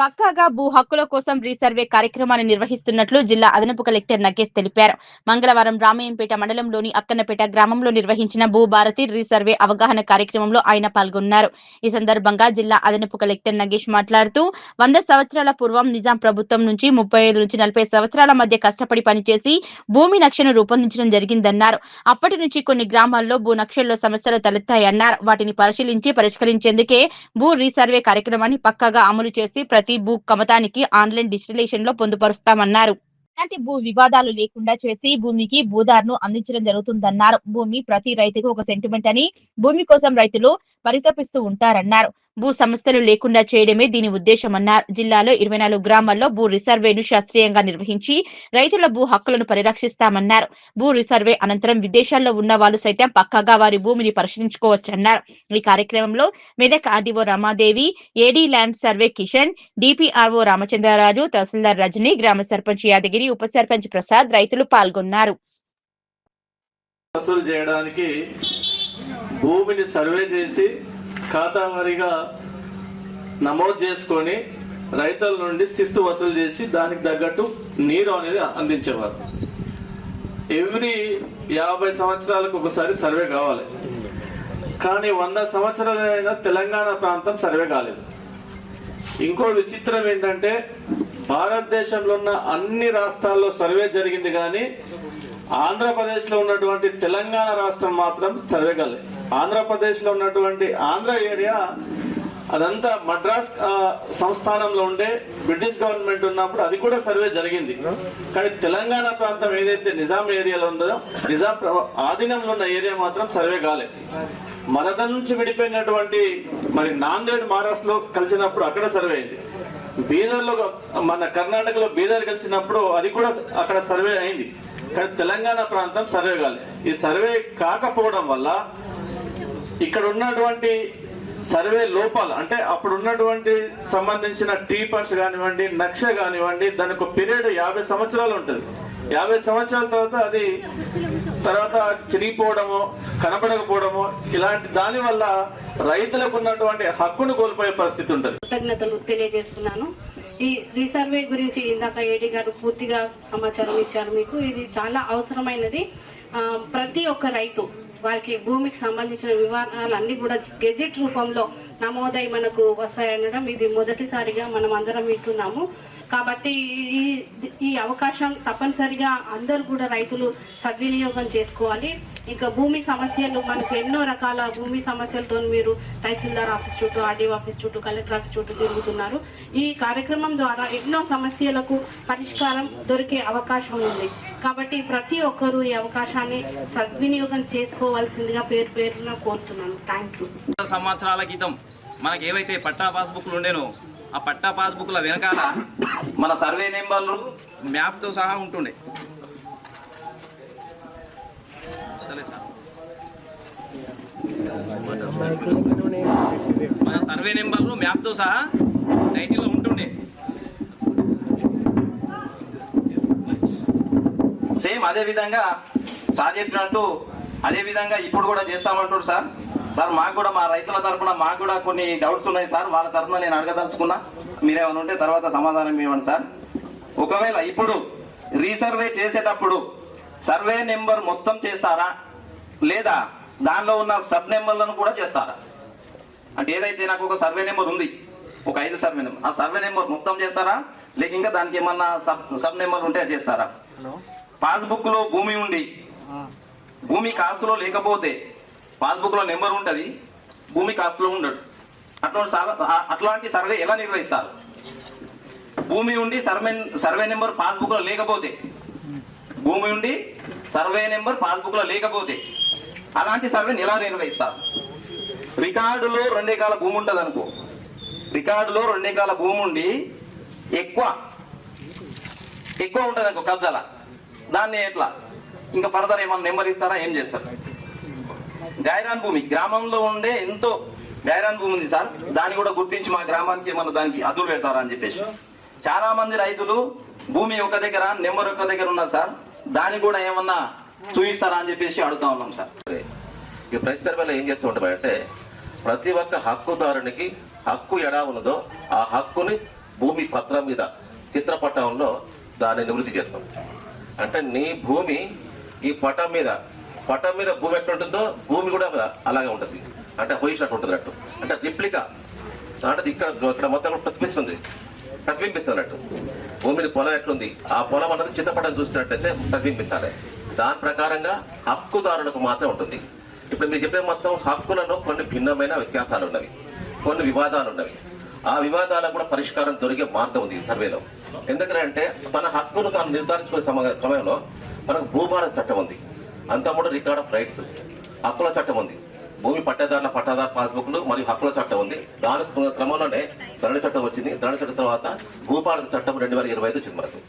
పక్కాగా భూ హక్కుల కోసం రీసర్వే కార్యక్రమాన్ని నిర్వహిస్తున్నట్లు జిల్లా అదనపు కలెక్టర్ నగేష్ తెలిపారు. మంగళవారం రామయ్యంపేట మండలంలోని అక్కన్నపేట గ్రామంలో నిర్వహించిన భూభారతి రీసర్వే అవగాహన కార్యక్రమంలో ఆయన పాల్గొన్నారు. ఈ సందర్భంగా జిల్లా అదనపు కలెక్టర్ నగేష్ మాట్లాడుతూ 100 సంవత్సరాల పూర్వం నిజాం ప్రభుత్వం నుంచి 35 నుంచి 40 సంవత్సరాల మధ్య కష్టపడి పనిచేసి భూమి నక్షను రూపొందించడం జరిగిందన్నారు. అప్పటి నుంచి కొన్ని గ్రామాల్లో భూ నక్షల్లో సమస్యలు తలెత్తాయన్నారు. వాటిని పరిష్కరించేందుకే భూ రీసర్వే కార్యక్రమాన్ని పక్కాగా అమలు చేసి ప్రతి భూ కమతానికి ఆన్లైన్ డిజిటలైజేషన్ లో పొందుపరుస్తామన్నారు. ఇలాంటి భూ వివాదాలు లేకుండా చేసి భూమికి భూదారును అందించడం జరుగుతుందన్నారు. భూమి ప్రతి రైతుకు ఒక సెంటిమెంట్ అని, భూమి కోసం రైతులు పరితపిస్తూ ఉంటారన్నారు. భూ సమస్యలు లేకుండా చేయడమే దీని ఉద్దేశమన్నారు. జిల్లాలో 24 గ్రామాల్లో భూ రిసర్వేను శాస్త్రీయంగా నిర్వహించి రైతుల భూ హక్కులను పరిరక్షిస్తామన్నారు. భూ రిసర్వే అనంతరం విదేశాల్లో ఉన్న వాళ్ళు సైతం పక్కాగా వారి భూమిని పరిశీలించుకోవచ్చన్నారు. ఈ కార్యక్రమంలో Medak RDO Ramadevi, AD land survey Kishan, DPRO Ramachandraraju, తహసీల్దార్ రజని, గ్రామ సర్పంచ్ యాదగిరి, ఉప సర్పంచ్ ప్రసాద్, రైతులు పాల్గొన్నారు. వసూలు చేయడానికి భూమిని సర్వే చేసి ఖాతా వారీగా నమోదు చేసుకొని రైతుల నుండి శిస్తు వసూలు చేసి దానికి తగ్గట్టు నీరు అనేది అందించేవారు. ఎవ్రీ 50 సంవత్సరాలకు ఒకసారి సర్వే కావాలి. కానీ 100 సంవత్సరాలైనా తెలంగాణ ప్రాంతం సర్వే కాలేదు. ఇంకో విచిత్రం ఏంటంటే భారతదేశంలో ఉన్న అన్ని రాష్ట్రాల్లో సర్వే జరిగింది, కానీ ఆంధ్రప్రదేశ్లో ఉన్నటువంటి తెలంగాణ రాష్ట్రం మాత్రం సర్వే కాలేదు. ఆంధ్రప్రదేశ్లో ఉన్నటువంటి ఆంధ్ర ఏరియా అదంతా మద్రాస్ సంస్థానంలో ఉండే బ్రిటిష్ గవర్నమెంట్ ఉన్నప్పుడు అది కూడా సర్వే జరిగింది. కానీ తెలంగాణ ప్రాంతం ఏదైతే నిజాం ఏరియాలో ఉందో, నిజాం ఆధీనంలో ఉన్న ఏరియా మాత్రం సర్వే కాలేదు. మరద నుంచి విడిపోయినటువంటి మరి నాందేడ్ మహారాష్ట్రలో కలిసినప్పుడు అక్కడ సర్వే అయింది. బీదర్లో మన కర్ణాటకలో బీదర్ కలిసినప్పుడు అది కూడా అక్కడ సర్వే అయింది. కానీ తెలంగాణ ప్రాంతం సర్వే కాలేదు. ఈ సర్వే కాకపోవడం వల్ల ఇక్కడ ఉన్నటువంటి సర్వే లోపాలు, అంటే అప్పుడు ఉన్నటువంటి సంబంధించిన టీపర్స్ కానివ్వండి, నక్ష కానివ్వండి, దానికి ఒక పీరియడ్ 50 సంవత్సరాలు ఉంటుంది. 50 సంవత్సరాల తర్వాత అది చిరిగిపోవడము, కనబడకపోవడము, ఇలాంటి దాని వల్ల రైతులకు ఉన్నటువంటి హక్కును కోల్పోయే పరిస్థితి ఉంటుంది. కృతజ్ఞతలు తెలియజేస్తున్నాను. ఈ రీసర్వే గురించి ఇందాక ఏడీ గారు పూర్తిగా సమాచారం ఇచ్చారు మీకు. ఇది చాలా అవసరమైనది. ప్రతి ఒక్క రైతు వారికి భూమికి సంబంధించిన వివరాలన్నీ కూడా గెజెట్ రూపంలో నమోదై మనకు వస్తాయనడం ఇది మొదటిసారిగా మనం అందరం వింటున్నాము. కాబట్టి ఈ అవకాశం తప్పనిసరిగా అందరూ కూడా రైతులు సద్వినియోగం చేసుకోవాలి. ఇక భూమి సమస్యలు మనకు ఎన్నో రకాల భూమి సమస్యలతో మీరు తహసీల్దార్ ఆఫీస్ చుట్టూ, ఆర్డీఓ ఆఫీస్ చుట్టూ, కలెక్టర్ ఆఫీస్ చుట్టూ తిరుగుతున్నారు. ఈ కార్యక్రమం ద్వారా ఎన్నో సమస్యలకు పరిష్కారం దొరికే అవకాశం ఉంది. కాబట్టి ప్రతి ఒక్కరూ ఈ అవకాశాన్ని సద్వినియోగం చేసుకోవాల్సిందిగా పేరున కోరుతున్నాను. Thank you. సంవత్సరాల క్రితం మనకి ఏవైతే పట్టా పాస్బుక్లు ఉండేనో ఆ పట్టా పాస్బుక్ల వెనకాల మన సర్వే నెంబర్లు మ్యాప్తో సహా ఉంటుండే. మన సర్వే నెంబర్లు మ్యాప్తో సహా టైటిల్లో ఉంటుండే. సేమ్ అదే విధంగా సార్ చెప్పినట్టు అదే విధంగా ఇప్పుడు కూడా చేస్తామంటారు సార్. మాకు కూడా మా రైతుల తరఫున మాకు కూడా కొన్ని డౌట్స్ ఉన్నాయి సార్. వాళ్ళ తరఫున నేను అడగదలుచుకున్నా, మీరేమైనా ఉంటే తర్వాత సమాధానం ఇవ్వండి సార్. ఒకవేళ ఇప్పుడు రీసర్వే చేసేటప్పుడు సర్వే నెంబర్ మొత్తం చేస్తారా, లేదా దానిలో ఉన్న సబ్ నెంబర్లను కూడా చేస్తారా? అంటే ఏదైతే నాకు ఒక సర్వే నెంబర్ ఉంది, ఒక 5 సర్వే నెంబర్, ఆ సర్వే నెంబర్ మొత్తం చేస్తారా, లేక ఇంకా దానికి ఏమన్నా సబ్ నెంబర్ ఉంటే చేస్తారా? పాస్బుక్ లో భూమి ఉండి భూమి కాస్తులో లేకపోతే పాస్బుక్ లో నెంబర్ ఉంటుంది, భూమి కాస్తులో ఉండడు. అట్లాంటి సర్వే ఎలా నిర్వహిస్తారు? భూమి ఉండి సర్వే నెంబర్ పాస్బుక్ లో లేకపోతే, భూమి ఉండి సర్వే నెంబర్ పాస్బుక్ లో లేకపోతే అలాంటి సర్వేని ఎలా నిర్వహిస్తారు? రికార్డులో 2 ఎకరాల భూమి ఉంటుంది అనుకో, రికార్డులో 2 ఎకరాల భూమి ఉండి ఎక్కువ ఉంటుంది అనుకో కబ్జాల, దాన్ని ఎట్లా ఇంకా ఫర్దర్ ఏమన్నా నెంబర్ ఇస్తారా, ఏం చేస్తారు? గైరాన్ భూమి, గ్రామంలో ఉండే ఎంతో గైరాన్ భూమి ఉంది సార్, దాన్ని కూడా గుర్తించి మా గ్రామానికి ఏమన్నా దానికి అదులు పెడతారా అని చెప్పేసి చాలా మంది రైతులు భూమి ఒక దగ్గర నెంబర్ ఒక దగ్గర ఉన్నారు సార్, దాన్ని కూడా ఏమన్నా చూపిస్తారా అని చెప్పేసి అడుగుతా ఉన్నాం సార్. ఈ ప్రతి సర్వేలో ఏం చేస్తూ ఉంటామంటే ప్రతి ఒక్క హక్కుదారునికి హక్కు ఎలా ఉన్నదో ఆ హక్కుని భూమి పత్రం మీద చిత్రపటంలో దాన్ని నివృత్తి చేస్తాం. అంటే నీ భూమి ఈ పటం మీద భూమి ఎట్లుంటుందో భూమి కూడా అలాగే ఉంటుంది, అంటే పొజిషన్ ఉంటుంది అన్నట్టు. అంటే రిప్లికా అంటే ఇక్కడ మొత్తం ప్రతిబింబిస్తుంది అన్నట్టు. భూమిని పొలం ఎట్లుంది ఆ పొలం అన్నది చిత్రపటం చూసినట్టయితే ప్రతిబింబించాలి. దాని ప్రకారంగా హక్కుదారులకు మాత్రం ఉంటుంది. ఇప్పుడు మీరు చెప్పే మొత్తం హక్కులలో కొన్ని భిన్నమైన వ్యత్యాసాలు ఉన్నవి, కొన్ని వివాదాలు ఉన్నవి. ఆ వివాదాలకు కూడా పరిష్కారం దొరికే మార్గం ఉంది ఈ సర్వేలో. ఎందుకంటే మన హక్కును తాను నిర్ధారించుకునే సమయంలో మనకు భూభారత చట్టం ఉంది, అంతముడు రికార్డ్ ఆఫ్ రైట్స్ హక్కుల చట్టం ఉంది, భూమి పట్టాదారుల పాస్బుక్లు మరియు హక్కుల చట్టం ఉంది. దాని క్రమంలోనే ధరణ చట్టం వచ్చింది. ధరణ చట్టం తర్వాత భూభారత చట్టం 2025 వచ్చింది మనకు.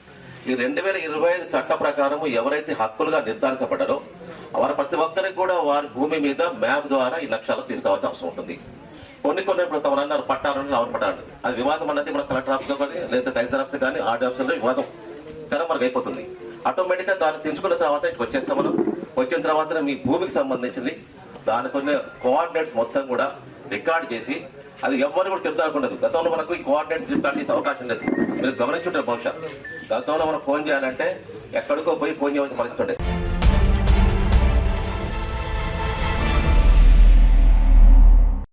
ఈ 2025 చట్ట ప్రకారం ఎవరైతే హక్కులుగా నిర్ధారించబడ్డారో వారు ప్రతి ఒక్కరికి కూడా వారి భూమి మీద మ్యాప్ ద్వారా ఈ లక్ష్యాలకు తీసుకోవాల్సిన అవసరం ఉంటుంది. కొన్ని ఇప్పుడు తమరన్నారు పట్టాలని ఎవరు పట్టారు, అది వివాదం అన్నది మన కలెక్టర్ ఆఫీస్లో కానీ లేదా తహసీల్దార్ ఆఫీస్ కానీ ఆర్డీ ఆఫీసులో వివాదం కానీ మనకు అయిపోతుంది. ఆటోమేటిక్గా దాన్ని తెంచుకున్న తర్వాత ఇక్కడికి వచ్చేస్తాం మనం. వచ్చిన తర్వాత మీ భూమికి సంబంధించింది దాని కొన్ని కోఆర్డినేట్స్ మొత్తం కూడా రికార్డ్ చేసి అది ఎవరు కూడా తెలుసుకోకుండా. గతంలో మనకు ఈ కోఆర్డినేట్స్ రికార్డ్ చేసే అవకాశం లేదు, మీరు గమనించుంటారు. బహుశా గతంలో మనం ఫోన్ చేయాలంటే ఎక్కడికో పోయి ఫోన్ చేయవలసిన పరిస్థితి ఉండేది.